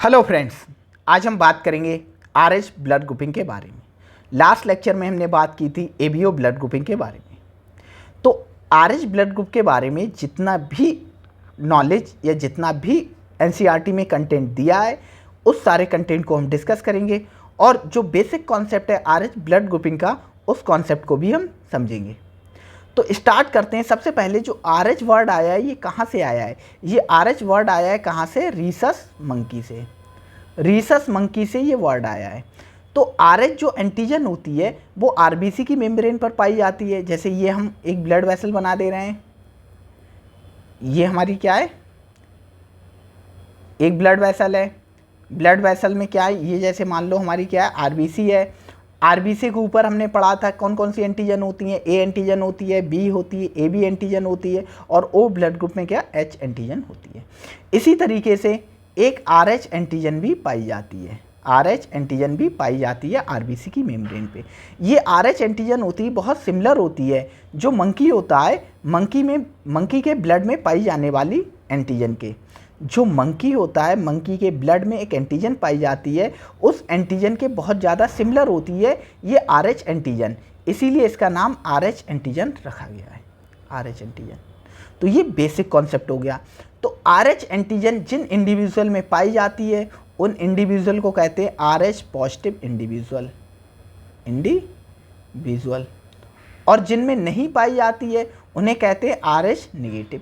Hello friends, आज हम बात करेंगे आरएच ब्लड ग्रुपिंग के बारे में। लास्ट लेक्चर में हमने बात की थी एबीओ ब्लड ग्रुपिंग के बारे में। तो आरएच ब्लड ग्रुप के बारे में जितना भी नॉलेज या जितना भी एनसीईआरटी में कंटेंट दिया है उस सारे कंटेंट को हम डिस्कस करेंगे और जो बेसिक कॉन्सेप्ट है आरएच ब्लड ग्रुपिंग का उस कॉन्सेप्ट को भी हम समझेंगे। तो स्टार्ट करते हैं। सबसे पहले जो आरएच वर्ड आया है ये कहाँ से आया है? ये आरएच वर्ड आया है कहाँ से? रीसस मंकी से। रीसस मंकी से ये वर्ड आया है। तो आरएच जो एंटीजन होती है वो आरबीसी की मेम्ब्रेन पर पाई जाती है। जैसे ये हम एक ब्लड वेसल बना दे रहे हैं, ये हमारी क्या है? एक ब्लड वेसल है। ब्लड वेसल में क्या है? ये जैसे मान लो हमारी क्या है? आरबीसी है। आरबीसी के ऊपर हमने पढ़ा था कौन कौन सी एंटीजन होती हैं। ए एंटीजन होती है, बी होती है, ए बी एंटीजन होती है और ओ ब्लड ग्रुप में क्या? एच एंटीजन होती है। इसी तरीके से एक आरएच एंटीजन भी पाई जाती है। आरएच एंटीजन भी पाई जाती है आरबीसी की मेम्ब्रेन पे। ये आरएच एंटीजन होती है बहुत सिमिलर होती है जो मंकी होता है, मंकी के ब्लड में पाई जाने वाली एंटीजन के। जो मंकी होता है, मंकी के ब्लड में एक एंटीजन पाई जाती है, उस एंटीजन के बहुत ज़्यादा सिमिलर होती है ये आरएच एंटीजन, इसीलिए इसका नाम आरएच एंटीजन रखा गया है। आरएच एंटीजन, तो ये बेसिक कॉन्सेप्ट हो गया। तो आरएच एंटीजन जिन इंडिविजुअल में पाई जाती है उन इंडिविजुअल को कहते हैं आरएच पॉजिटिव इंडिविजुअल। और जिनमें नहीं पाई जाती है उन्हें कहते हैं आरएच नेगेटिव।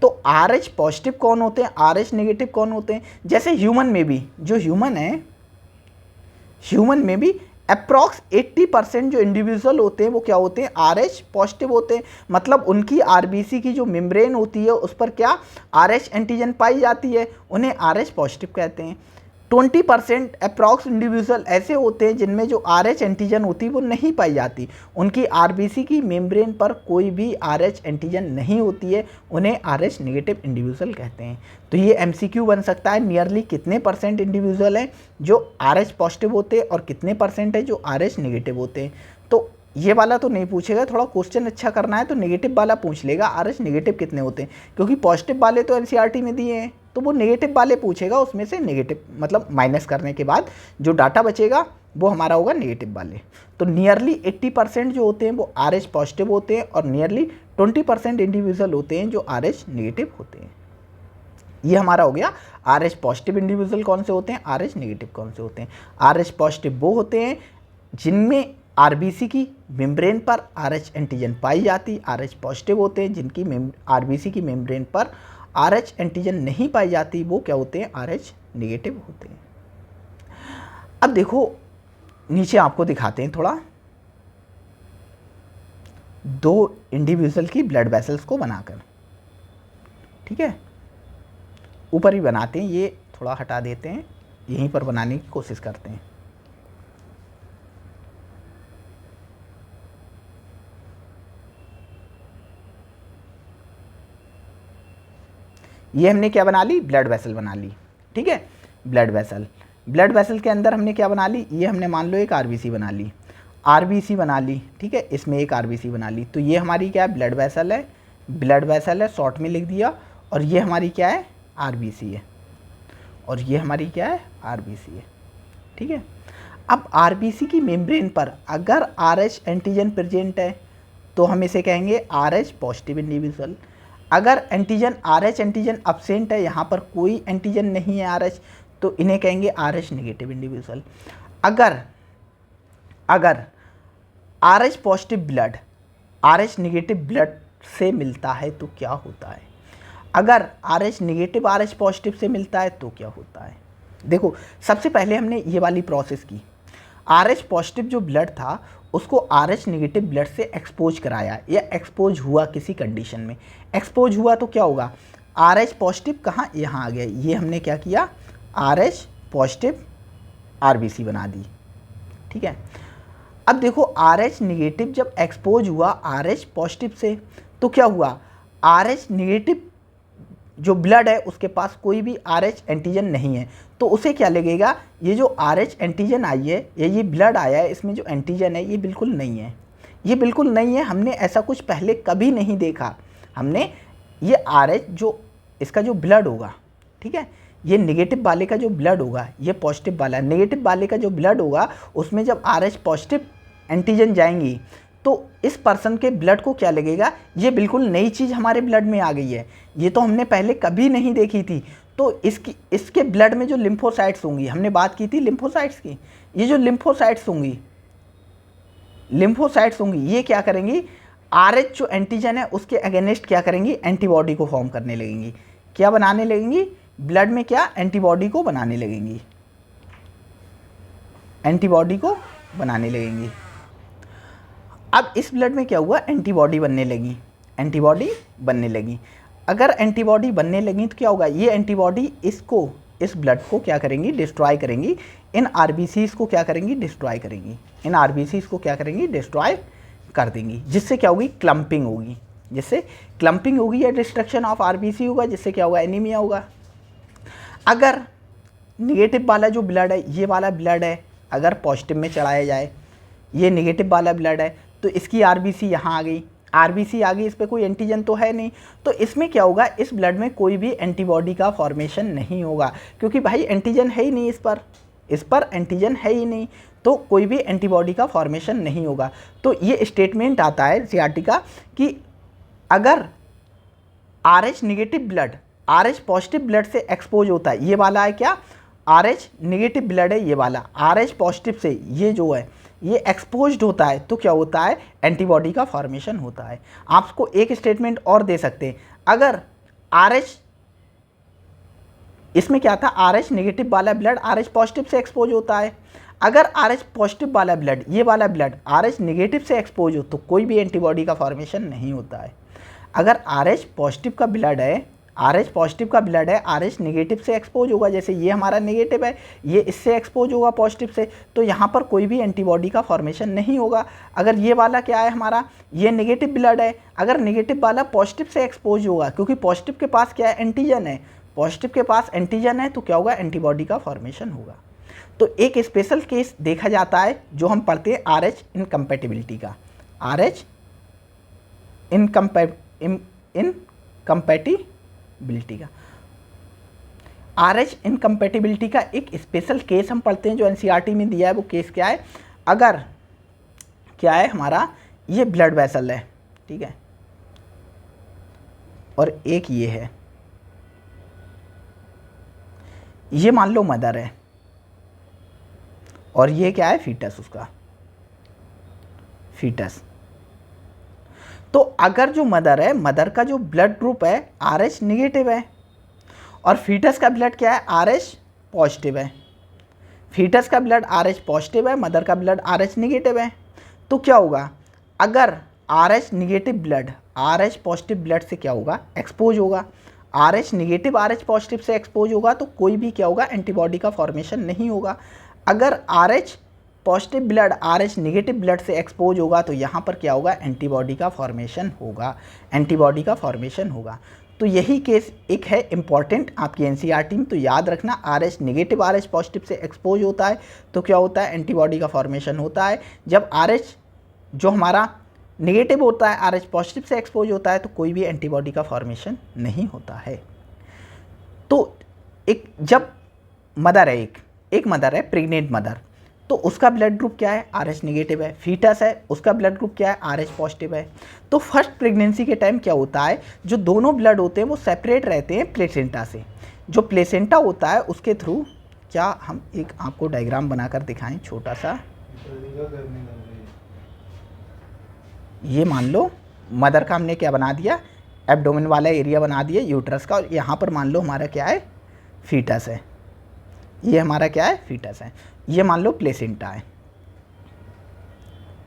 तो आरएच पॉजिटिव कौन होते हैं, आरएच नेगेटिव कौन होते हैं? जैसे ह्यूमन में भी, जो ह्यूमन है, ह्यूमन में भी अप्रॉक्स 80% जो इंडिविजुअल होते हैं वो क्या होते हैं? आरएच पॉजिटिव होते हैं। मतलब उनकी आरबीसी की जो मेम्ब्रेन होती है उस पर क्या? आरएच एंटीजन पाई जाती है, उन्हें आरएच पॉजिटिव कहते हैं। 20% अप्रॉक्स इंडिविजुअल ऐसे होते हैं जिनमें जो आरएच एंटीजन होती है वो नहीं पाई जाती, उनकी आरबीसी की मेम्ब्रेन पर कोई भी आरएच एंटीजन नहीं होती है, उन्हें आरएच नेगेटिव इंडिविजुअल कहते हैं। तो ये एमसीक्यू बन सकता है, नियरली कितने परसेंट इंडिविजुअल हैं जो आरएच पॉजिटिव होते हैं और कितने परसेंट है जो आरएच नेगेटिव होते हैं। तो ये वाला तो नहीं पूछेगा, थोड़ा क्वेश्चन अच्छा करना है तो नेगेटिव वाला पूछ लेगा, आरएच नेगेटिव कितने होते हैं, क्योंकि पॉजिटिव वाले तो एनसीईआरटी में दिए हैं तो वो नेगेटिव वाले पूछेगा, उसमें से नेगेटिव मतलब माइनस करने के बाद जो डाटा बचेगा वो हमारा होगा नेगेटिव वाले। तो नियरली 80% जो होते हैं वो आरएच पॉजिटिव होते हैं और नियरली 20% इंडिविजुअल होते हैं जो आरएच नेगेटिव होते हैं। ये हमारा हो गया आरएच पॉजिटिव इंडिविजुअल कौन से होते हैं, आरएच नेगेटिव कौन से होते हैं। आरएच पॉजिटिव वो होते हैं जिनमें आरबीसी की मेम्ब्रेन पर आरएच एंटीजन पाई जाती, आरएच पॉजिटिव होते हैं जिनकी आरबीसी की मेम्ब्रेन पर आरएच एंटीजन नहीं पाई जाती, वो क्या होते हैं? आरएच नेगेटिव होते हैं। अब देखो नीचे आपको दिखाते हैं थोड़ा, दो इंडिविजुअल की ब्लड वेसल्स को बनाकर, ठीक है, ऊपर ही बनाते हैं, ये थोड़ा हटा देते हैं, यहीं पर बनाने की कोशिश करते हैं। ये हमने क्या बना ली? ब्लड वेसल बना ली, ठीक है, ब्लड वेसल। ब्लड वेसल के अंदर हमने क्या बना ली? ये हमने मान लो एक आरबीसी बना ली, आरबीसी बना ली, ठीक है, इसमें एक आरबीसी बना ली। तो ये हमारी क्या है? ब्लड वेसल है, ब्लड वेसल है, शॉर्ट में लिख दिया। और ये हमारी क्या है? आरबीसी है। और ये हमारी क्या है? आरबीसी है, ठीक है। अब आरबीसी की मेम्ब्रेन पर अगर आरएच एंटीजन प्रेजेंट है तो हम इसे कहेंगे आरएच पॉजिटिव इंडिविजुअल। अगर एंटीजन आरएच एंटीजन अब्सेंट है, यहाँ पर कोई एंटीजन नहीं है आरएच, तो इन्हें कहेंगे आरएच नेगेटिव इंडिविजुअल। अगर RH positive blood RH negative blood से मिलता है तो क्या होता है? अगर आरएच नेगेटिव आरएच पॉजिटिव से मिलता है तो क्या होता है? देखो सबसे पहले हमने ये वाली प्रोसेस की, आरएच पॉजिटिव जो ब्लड था उसको आरएच नेगेटिव ब्लड से एक्सपोज कराया या एक्सपोज हुआ, किसी कंडीशन में एक्सपोज हुआ तो क्या होगा? आरएच पॉजिटिव कहाँ? यहाँ आ गया, ये हमने क्या किया? आरएच पॉजिटिव आरबीसी बना दी, ठीक है। अब देखो आरएच नेगेटिव जब एक्सपोज हुआ आरएच पॉजिटिव से तो क्या हुआ? आरएच नेगेटिव जो ब्लड है उसके पास कोई भी आरएच एंटीजन नहीं है, तो उसे क्या लगेगा? ये जो आरएच एंटीजन आई है या ये ब्लड आया है इसमें जो एंटीजन है ये बिल्कुल नहीं है, ये बिल्कुल नहीं है, हमने ऐसा कुछ पहले कभी नहीं देखा। हमने ये आरएच जो इसका जो ब्लड होगा, ठीक है, ये नेगेटिव वाले का जो ब्लड होगा, ये पॉजिटिव वाला, नेगेटिव वाले का जो ब्लड होगा उसमें जब RH पॉजिटिव एंटीजन जाएंगी तो इस पर्सन के ब्लड को क्या लगेगा, ये बिल्कुल नई चीज़ हमारे ब्लड में आ गई है, ये तो हमने पहले कभी नहीं देखी थी। तो इसके ब्लड में जो लिम्फोसाइट्स होंगी, हमने बात की थी लिम्फोसाइट्स की, ये जो लिम्फोसाइट्स होंगी ये क्या करेंगी, RH जो एंटीजन है उसके अगेंस्ट क्या करेंगी, एंटीबॉडी को फॉर्म करने लगेंगी। क्या बनाने लगेंगी, ब्लड में क्या, एंटीबॉडी को बनाने लगेंगी, एंटीबॉडी को बनाने लगेंगी। अब इस ब्लड में क्या हुआ, एंटीबॉडी बनने लगी, एंटीबॉडी बनने लगी। अगर एंटीबॉडी बनने लगी तो क्या होगा, ये एंटीबॉडी इस ब्लड को क्या करेंगी, डिस्ट्रॉय करेंगी, इन RBCs को क्या करेंगी, डिस्ट्रॉय करेंगी, इन RBCs को क्या करेंगी, डिस्ट्रॉय कर देंगी, जिससे क्या होगी, क्लम्पिंग होगी, जिससे क्लम्पिंग होगी या डिस्ट्रक्शन ऑफ RBC होगा, जिससे क्या होगा, एनीमिया होगा। अगर निगेटिव वाला जो ब्लड है, ये वाला ब्लड है, अगर पॉजिटिव में चढ़ाया जाए, ये निगेटिव वाला ब्लड है, तो इसकी RBC यहाँ आ गई, RBC आ गई, इस पर कोई एंटीजन तो है नहीं, तो इसमें क्या होगा, इस ब्लड में कोई भी एंटीबॉडी का फॉर्मेशन नहीं होगा, क्योंकि भाई एंटीजन है ही नहीं, इस पर एंटीजन है ही नहीं, तो कोई भी एंटीबॉडी का फॉर्मेशन नहीं होगा। तो ये स्टेटमेंट आता है CRT का कि अगर RH negative blood RH positive blood से एक्सपोज होता है, ये वाला है क्या, RH नेगेटिव ब्लड है, ये वाला RH पॉजिटिव से ये जो है ये एक्सपोज्ड होता है, तो क्या होता है, एंटीबॉडी का फॉर्मेशन होता है। आपको एक स्टेटमेंट और दे सकते हैं, अगर RH, इसमें क्या था, RH नेगेटिव वाला ब्लड RH पॉजिटिव से एक्सपोज होता है, अगर RH पॉजिटिव वाला ब्लड, ये वाला ब्लड RH नेगेटिव से एक्सपोज हो तो कोई भी एंटीबॉडी का फॉर्मेशन नहीं होता है। अगर RH पॉजिटिव का ब्लड है, RH पॉजिटिव का ब्लड है, RH नेगेटिव से एक्सपोज होगा, जैसे ये हमारा नेगेटिव है, ये इससे एक्सपोज होगा पॉजिटिव से, तो यहाँ पर कोई भी एंटीबॉडी का फॉर्मेशन नहीं होगा। अगर ये वाला क्या है हमारा, ये नेगेटिव ब्लड है, अगर नेगेटिव वाला पॉजिटिव से एक्सपोज होगा, क्योंकि पॉजिटिव के पास क्या है, एंटीजन है, पॉजिटिव के पास एंटीजन है, तो क्या होगा, एंटीबॉडी का फॉर्मेशन होगा। तो एक स्पेशल केस देखा जाता है जो हम पढ़ते हैं RH इनकम्पैटिबिलिटी का, RH इनकम्पैटिबिलिटी का, RH इनकम्पैटिबिलिटी का एक स्पेशल केस हम पढ़ते हैं जो NCERT में दिया है। वो केस क्या है, अगर क्या है हमारा, ये ब्लड वेसल है, ठीक है, और एक ये है, ये मान लो मदर है, और ये क्या है, फीटस, उसका फीटस। तो अगर जो मदर है, मदर का जो ब्लड ग्रुप है RH निगेटिव है, और फीटस का ब्लड क्या है, RH पॉजिटिव है, फीटस का ब्लड RH पॉजिटिव है, मदर का ब्लड RH निगेटिव है, तो क्या होगा, अगर RH negative blood RH positive blood से क्या होगा, एक्सपोज होगा, RH निगेटिव RH पॉजिटिव से एक्सपोज होगा, तो कोई भी क्या होगा, एंटीबॉडी का फॉर्मेशन नहीं होगा। अगर RH positive blood RH negative blood से एक्सपोज होगा, तो यहाँ पर क्या होगा, एंटीबॉडी का फॉर्मेशन होगा, एंटीबॉडी का फॉर्मेशन होगा। तो यही केस एक है इम्पॉर्टेंट आपकी NCERT में, तो याद रखना, RH निगेटिव RH पॉजिटिव से एक्सपोज होता है तो क्या होता है, एंटीबॉडी का फॉर्मेशन होता है। जब RH जो हमारा निगेटिव होता है RH पॉजिटिव से एक्सपोज होता है तो कोई भी एंटीबॉडी का फॉर्मेशन नहीं होता है। तो एक जब मदर है, एक मदर है, प्रेग्नेंट मदर, तो उसका ब्लड ग्रुप क्या है, RH निगेटिव है, फीटस है, उसका ब्लड ग्रुप क्या है, RH पॉजिटिव है। तो फर्स्ट प्रेगनेंसी के टाइम क्या होता है, जो दोनों ब्लड होते हैं वो सेपरेट रहते हैं प्लेसेंटा से। जो प्लेसेंटा होता है उसके थ्रू, क्या हम एक आपको डायग्राम बनाकर दिखाएं छोटा सा, ये मान लो मदर का हमने क्या बना दिया, एब्डोमेन वाला एरिया बना दिया यूट्रस का, और यहाँ पर मान लो हमारा क्या है, फीटस है, ये हमारा क्या है, फीटस है, ये मान लो प्लेसेंटा है,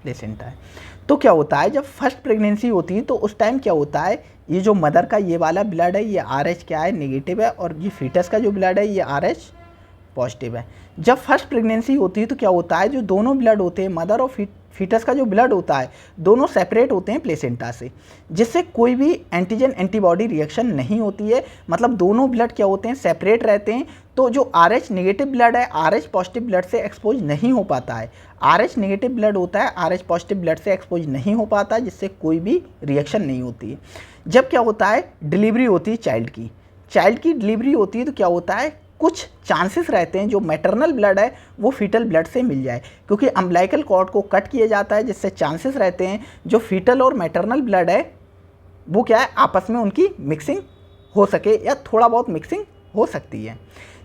प्लेसेंटा है। तो क्या होता है, जब फर्स्ट प्रेगनेंसी होती है तो उस टाइम क्या होता है, ये जो मदर का ये वाला ब्लड है ये RH क्या है, नेगेटिव है, और ये फीटस का जो ब्लड है ये RH पॉजिटिव है। जब फर्स्ट प्रेगनेंसी होती है तो क्या होता है, जो दोनों ब्लड होते हैं, मदर और फीटस का जो ब्लड होता है, दोनों सेपरेट होते हैं प्लेसेंटा से, जिससे कोई भी एंटीजन एंटीबॉडी रिएक्शन नहीं होती है। मतलब दोनों ब्लड क्या होते हैं, सेपरेट रहते हैं। तो जो RH नेगेटिव ब्लड है RH पॉजिटिव ब्लड से एक्सपोज नहीं हो पाता है, RH नेगेटिव ब्लड होता है RH पॉजिटिव ब्लड से एक्सपोज नहीं हो पाता है, जिससे कोई भी रिएक्शन नहीं होती है। जब क्या होता है, डिलीवरी होती है चाइल्ड की डिलीवरी होती है तो क्या होता है, कुछ चांसेस रहते हैं जो मैटरनल ब्लड है वो फीटल ब्लड से मिल जाए, क्योंकि अम्बिलाइकल कॉर्ड को कट किया जाता है, जिससे चांसेस रहते हैं जो फीटल और मैटरनल ब्लड है वो क्या है, आपस में उनकी मिक्सिंग हो सके या थोड़ा बहुत मिक्सिंग हो सकती है।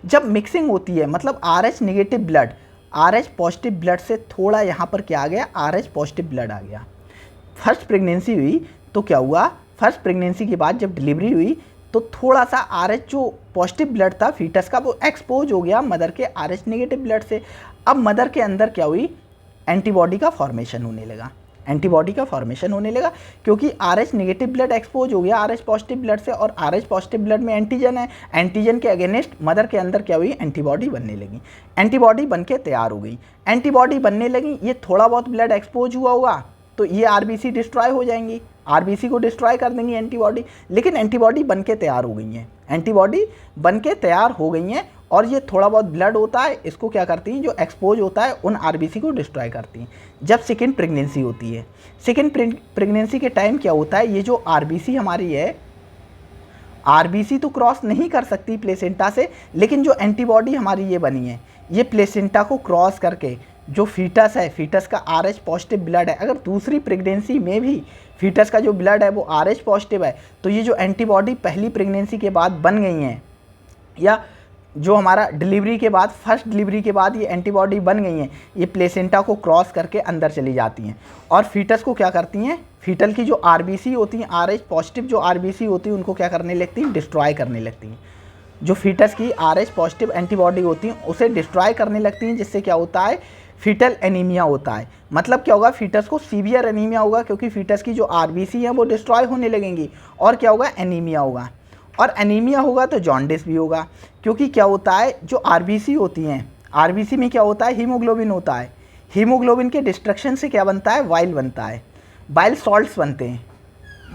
जब मिक्सिंग होती है मतलब RH negative blood RH positive blood से थोड़ा यहाँ पर क्या आ गया, RH पॉजिटिव ब्लड आ गया। फर्स्ट प्रेगनेंसी हुई तो क्या हुआ, फर्स्ट प्रेगनेंसी के बाद जब डिलीवरी हुई तो थोड़ा सा RH जो पॉजिटिव ब्लड था फीटस का वो एक्सपोज हो गया मदर के RH नेगेटिव ब्लड से। अब मदर के अंदर क्या हुई, एंटीबॉडी का फॉर्मेशन होने लगा, एंटीबॉडी का फॉर्मेशन होने लगा, क्योंकि RH नेगेटिव ब्लड एक्सपोज हो गया RH पॉजिटिव ब्लड से, और RH पॉजिटिव ब्लड में एंटीजन है, एंटीजन के अगेंस्ट मदर के अंदर क्या हुई, एंटीबॉडी बनने लगी, एंटीबॉडी बन के तैयार हो गई, एंटीबॉडी बनने लगी। ये थोड़ा बहुत ब्लड एक्सपोज हुआ होगा तो ये RBC डिस्ट्रॉय हो जाएंगी, RBC को डिस्ट्रॉय कर देंगी एंटीबॉडी, लेकिन एंटीबॉडी बन के तैयार हो गई हैं, एंटीबॉडी बन के तैयार हो गई हैं, और ये थोड़ा बहुत ब्लड होता है इसको क्या करती हैं, जो एक्सपोज होता है उन RBC को डिस्ट्रॉय करती हैं। जब सेकेंड प्रेगनेंसी होती है, सेकेंड प्रेगनेंसी के टाइम क्या होता है, ये जो RBC हमारी है, RBC तो क्रॉस नहीं कर सकती प्लेसेंटा से, लेकिन जो एंटीबॉडी हमारी ये बनी है ये प्लेसेंटा को क्रॉस करके जो फीटस है, फीटस का RH पॉजिटिव ब्लड है, अगर दूसरी प्रेगनेंसी में भी फीटस का जो ब्लड है वो RH पॉजिटिव है, तो ये जो एंटीबॉडी पहली प्रेगनेंसी के बाद बन गई हैं, या जो हमारा डिलीवरी के बाद, फर्स्ट डिलीवरी के बाद ये एंटीबॉडी बन गई हैं, ये प्लेसेंटा को क्रॉस करके अंदर चली जाती हैं और फीटस को क्या करती हैं, फीटल की जो RBC होती हैं, RH पॉजिटिव जो RBC होती है उनको क्या करने लगती हैं, डिस्ट्रॉय करने लगती हैं। जो फीटस की RH पॉजिटिव एंटीबॉडी होती हैं उसे डिस्ट्रॉय करने लगती हैं, जिससे क्या होता है, फीटल एनीमिया होता है। मतलब क्या होगा, फीटस को सीवियर एनीमिया होगा, क्योंकि फीटस की जो RBC है वो डिस्ट्रॉय होने लगेंगी, और क्या होगा, एनीमिया होगा, और एनीमिया होगा तो जॉन्डिस भी होगा, क्योंकि क्या होता है, जो RBC होती हैं, RBC में क्या होता है, हीमोग्लोबिन होता है, हीमोग्लोबिन के डिस्ट्रक्शन से क्या बनता है, वाइल बनता है, बाइल सॉल्ट्स बनते हैं,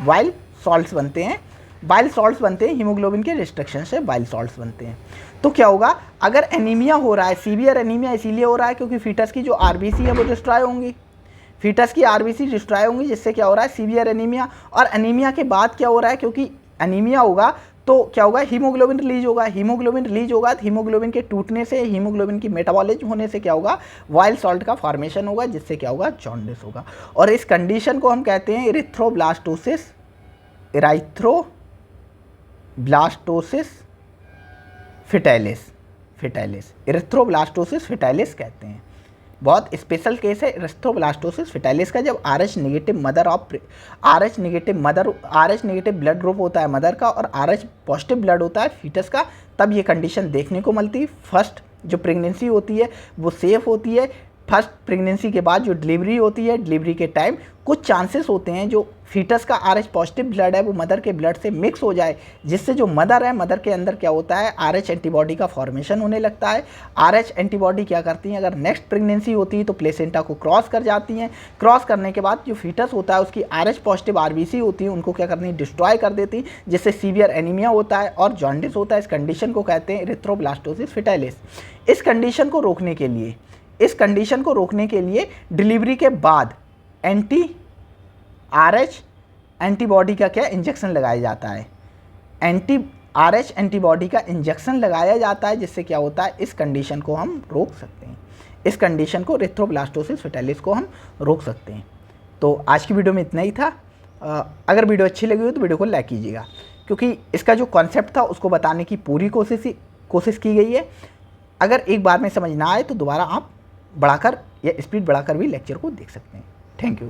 बाइल सॉल्ट्स बनते हैं, बाइल सॉल्ट्स बनते हैं, हीमोग्लोबिन के डिस्ट्रक्शन से बाइल सॉल्ट्स बनते हैं। तो क्या होगा, अगर एनीमिया हो रहा है, सीवियर एनीमिया इसीलिए हो रहा है क्योंकि फीटस की जो RBC है वो डिस्ट्रॉय होंगी, फीटस की RBC डिस्ट्रॉय होंगी, जिससे क्या हो रहा है, सीवियर एनीमिया। और एनीमिया के बाद क्या हो रहा है, क्योंकि एनीमिया होगा तो क्या होगा, हीमोग्लोबिन रिलीज होगा, हीमोग्लोबिन रिलीज होगा तो हीमोग्लोबिन के टूटने से, हीमोग्लोबिन की मेटाबॉलिज्म होने से क्या होगा, वाइल सॉल्ट का फॉर्मेशन होगा, जिससे क्या होगा, जॉन्डिस होगा। और इस कंडीशन को हम कहते हैं इरिथ्रोब्लास्टोसिस, इराइथ्रोब्लास्टोसिस फिटाइलिस, इरिथ्रोब्लास्टोसिस फिटाइलिस कहते हैं। बहुत स्पेशल केस है इरिथ्रोब्लास्टोसिस फिटाइलिस का, जब RH नेगेटिव ब्लड ग्रुप होता है मदर का और RH पॉजिटिव ब्लड होता है फीटस का, तब ये कंडीशन देखने को मिलती है। फर्स्ट जो प्रेगनेंसी होती है वो सेफ होती है, फर्स्ट प्रेगनेंसी के बाद जो डिलीवरी होती है, डिलीवरी के टाइम कुछ चांसेस होते हैं जो फीटस का RH पॉजिटिव ब्लड है वो मदर के ब्लड से मिक्स हो जाए, जिससे जो मदर है, मदर के अंदर क्या होता है, RH एंटीबॉडी का फॉर्मेशन होने लगता है। RH एंटीबॉडी क्या करती हैं, अगर नेक्स्ट प्रेगनेंसी होती है तो प्लेसेंटा को क्रॉस कर जाती हैं, क्रॉस करने के बाद जो फीटस होता है उसकी RH पॉजिटिव RBC होती है, उनको क्या करती है, डिस्ट्रॉय कर देती है, जिससे सीवियर एनीमिया होता है और जॉन्डिस होता है। इस कंडीशन को कहते हैं इरिथ्रोब्लास्टोसिस फिटाइलिस। इस कंडीशन को रोकने के लिए डिलीवरी के बाद RH एंटीबॉडी का क्या इंजेक्शन लगाया जाता है, RH एंटीबॉडी का इंजेक्शन लगाया जाता है, जिससे क्या होता है, इस कंडीशन को हम रोक सकते हैं, इस कंडीशन को इरिथ्रोब्लास्टोसिस फिटाइलिस को हम रोक सकते हैं। तो आज की वीडियो में इतना ही था। अगर वीडियो अच्छी लगी हो तो वीडियो को लाइक कीजिएगा, क्योंकि इसका जो कॉन्सेप्ट था उसको बताने की पूरी कोशिश की गई है। अगर एक बार में समझ ना आए तो दोबारा आप बढ़ाकर या स्पीड बढ़ाकर भी लेक्चर को देख सकते हैं। Thank you.